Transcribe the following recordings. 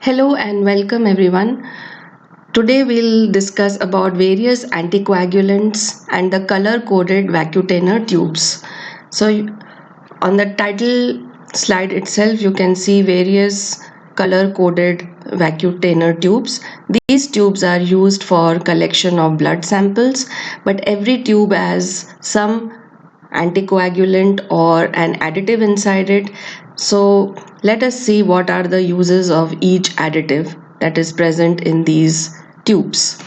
Hello and welcome everyone. Today we'll discuss about various anticoagulants and the color-coded vacutainer tubes. So on the title slide itself you can see various color-coded vacutainer tubes. These tubes are used for collection of blood samples, but every tube has some anticoagulant or an additive inside it. So let us see what are the uses of each additive that is present in these tubes.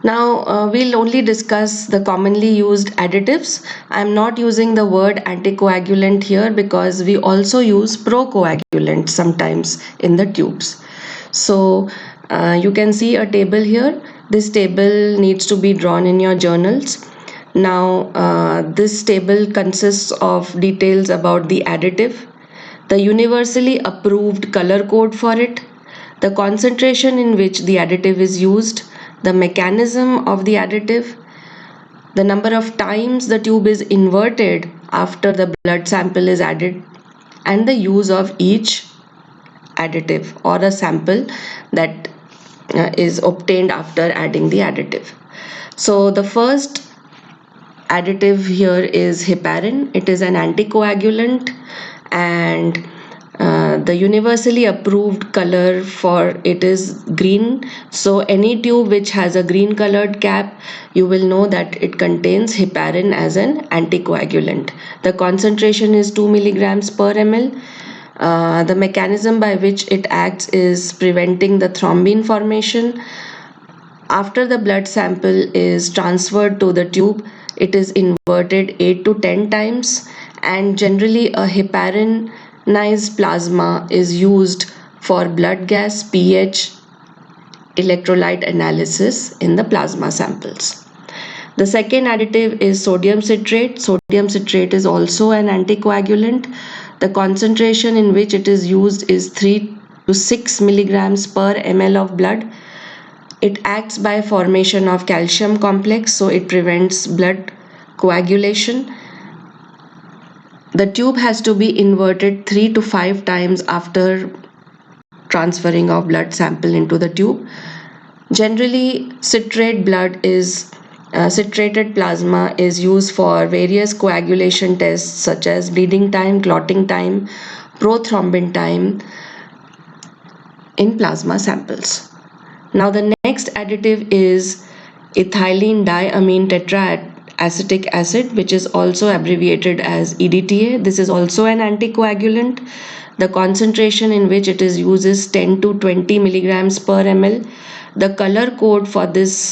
Now we'll only discuss the commonly used additives. I'm not using the word anticoagulant here because we also use procoagulant sometimes in the tubes. So you can see a table here. This table needs to be drawn in your journals. Now this table consists of details about the additive, the universally approved color code for it, the concentration in which the additive is used, the mechanism of the additive, the number of times the tube is inverted after the blood sample is added, and the use of each additive or a sample that is obtained after adding the additive. So the first additive here is heparin. It is an anticoagulant, and the universally approved color for it is green. So any tube which has a green colored cap, you will know that it contains heparin as an anticoagulant. The concentration is 2 milligrams per ml. The mechanism by which it acts is preventing the thrombin formation. After the blood sample is transferred to the tube, it is inverted 8 to 10 times, and generally a heparinized plasma is used for blood gas, pH, electrolyte analysis in the plasma samples. The second additive is sodium citrate. Sodium citrate is also an anticoagulant. The concentration in which it is used is 3 to 6 milligrams per ml of blood. It acts by formation of calcium complex, so it prevents blood coagulation. The tube has to be inverted 3 to 5 times after transferring of blood sample into the tube. Generally, citrated plasma is used for various coagulation tests such as bleeding time, clotting time, prothrombin time in plasma samples. Now the next additive is ethylene diamine tetraacetic acid, which is also abbreviated as EDTA. This is also an anticoagulant. The concentration in which it is used is 10 to 20 milligrams per ml. The color code for this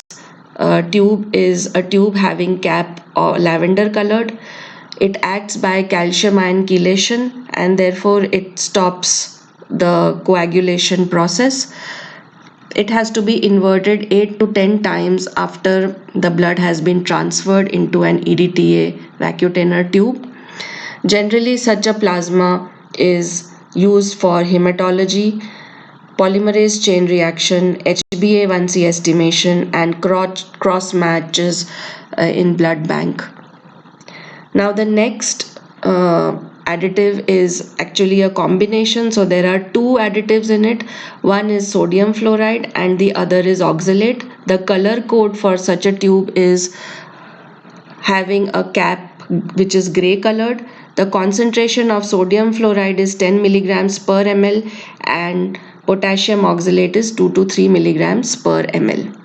tube is a tube having cap or lavender colored. It acts by calcium ion chelation and therefore it stops the coagulation process. It has to be inverted 8 to 10 times after the blood has been transferred into an EDTA vacutainer tube. Generally, such a plasma is used for hematology, polymerase chain reaction, HbA1c estimation, and cross matches in blood bank. Now the next additive is actually a combination, so there are two additives in it. One is sodium fluoride and the other is oxalate. The color code for such a tube is having a cap which is gray colored. The concentration of sodium fluoride is 10 milligrams per ml and potassium oxalate is 2 to 3 milligrams per ml.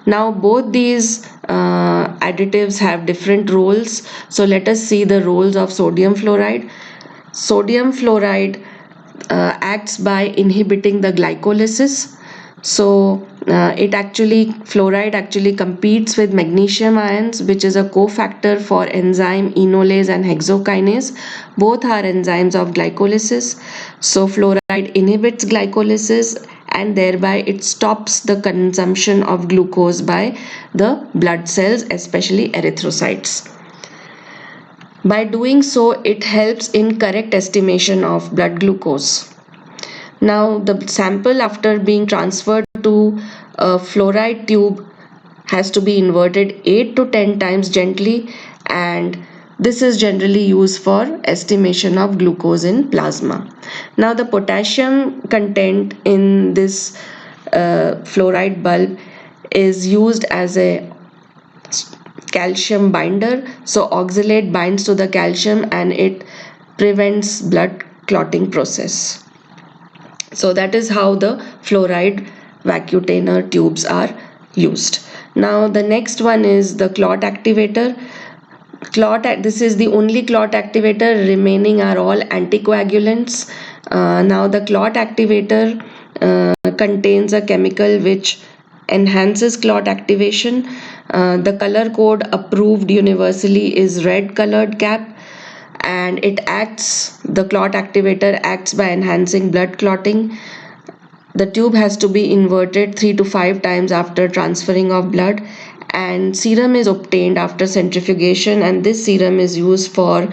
Now both these additives have different roles. So let us see the roles of sodium fluoride. Sodium fluoride acts by inhibiting the glycolysis. So fluoride actually competes with magnesium ions, which is a cofactor for enzyme enolase and hexokinase. Both are enzymes of glycolysis. So fluoride inhibits glycolysis and thereby it stops the consumption of glucose by the blood cells, especially erythrocytes. By doing so, it helps in correct estimation of blood glucose. Now the sample after being transferred to a fluoride tube has to be inverted 8 to 10 times gently, and This is generally used for estimation of glucose in plasma. Now the potassium content in this fluoride bulb is used as a calcium binder. So oxalate binds to the calcium and it prevents blood clotting process. So that is how the fluoride Vacutainer tubes are used. Now the next one is the clot activator. This is the only clot activator, remaining are all anticoagulants. Now the clot activator contains a chemical which enhances clot activation. The color code approved universally is red colored cap, and the clot activator acts by enhancing blood clotting. The tube has to be inverted 3 to 5 times after transferring of blood, and serum is obtained after centrifugation, and this serum is used for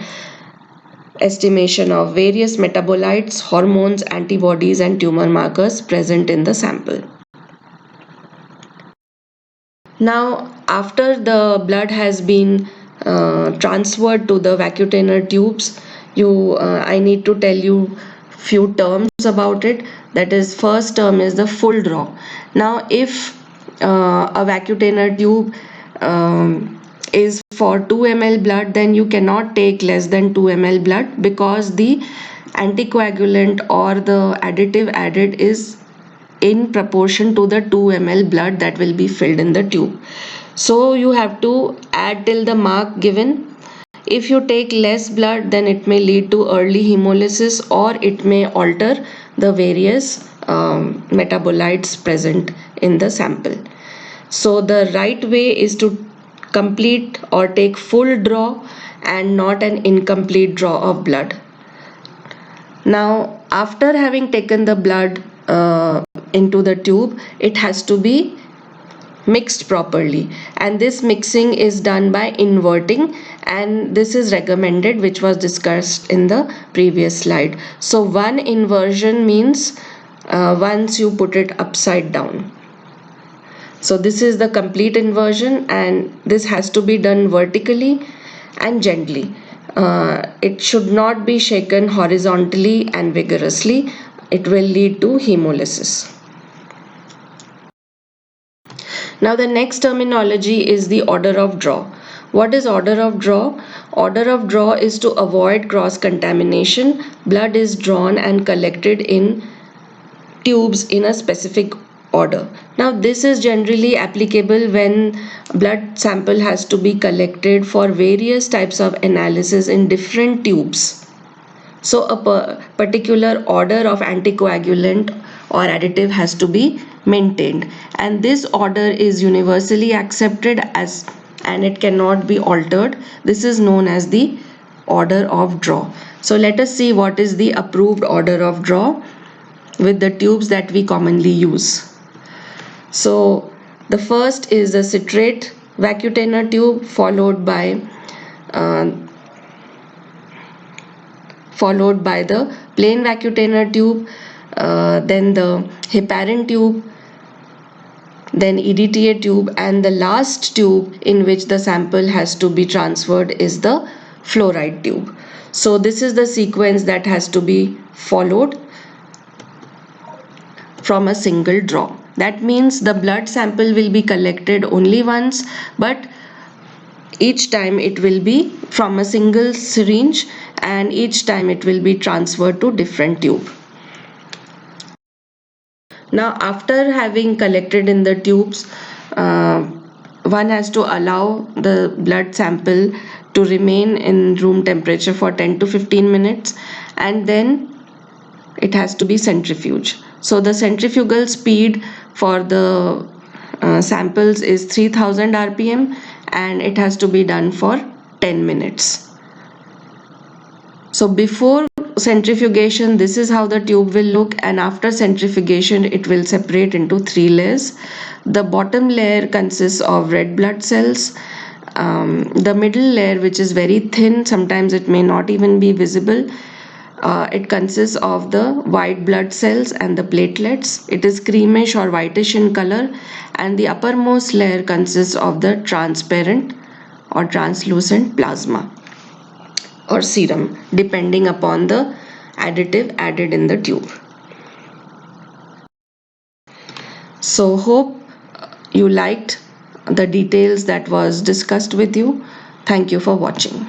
estimation of various metabolites, hormones, antibodies and tumor markers present in the sample. Now after the blood has been transferred to the Vacutainer tubes, I need to tell you few terms about it. That is, first term is the full draw. Now if a Vacutainer tube is for 2 ml blood, then you cannot take less than 2 ml blood, because the anticoagulant or the additive added is in proportion to the 2 ml blood that will be filled in the tube. So you have to add till the mark given. If you take less blood, then it may lead to early hemolysis, or it may alter the various metabolites present in the sample. So the right way is to complete or take full draw and not an incomplete draw of blood. Now after having taken the blood into the tube, it has to be mixed properly, and this mixing is done by inverting, and this is recommended, which was discussed in the previous slide. So one inversion means once you put it upside down. So this is the complete inversion, and this has to be done vertically and gently. It should not be shaken horizontally and vigorously. It will lead to hemolysis. Now the next terminology is the order of draw. What is order of draw? Order of draw is to avoid cross contamination. Blood is drawn and collected in tubes in a specific order. Now this is generally applicable when blood sample has to be collected for various types of analysis in different tubes. So a particular order of anticoagulant or additive has to be maintained, and this order is universally accepted and it cannot be altered. This is known as the order of draw. So let us see what is the approved order of draw with the tubes that we commonly use. So the first is the citrate Vacutainer tube, followed by the plain Vacutainer tube, then the heparin tube, then EDTA tube, and the last tube in which the sample has to be transferred is the fluoride tube. So this is the sequence that has to be followed from a single draw. That means the blood sample will be collected only once, but each time it will be from a single syringe, and each time it will be transferred to different tube. Now after having collected in the tubes, one has to allow the blood sample to remain in room temperature for 10 to 15 minutes, and then it has to be centrifuged. So the centrifugal speed for the samples is 3000 rpm, and it has to be done for 10 minutes. So before centrifugation, this is how the tube will look, and after centrifugation it will separate into 3 layers. The bottom layer consists of red blood cells. The middle layer, which is very thin, sometimes it may not even be visible, it consists of the white blood cells and the platelets. It is creamish or whitish in color, and the uppermost layer consists of the transparent or translucent plasma. or serum depending upon the additive added in the tube. So hope you liked the details that was discussed with you. Thank you for watching.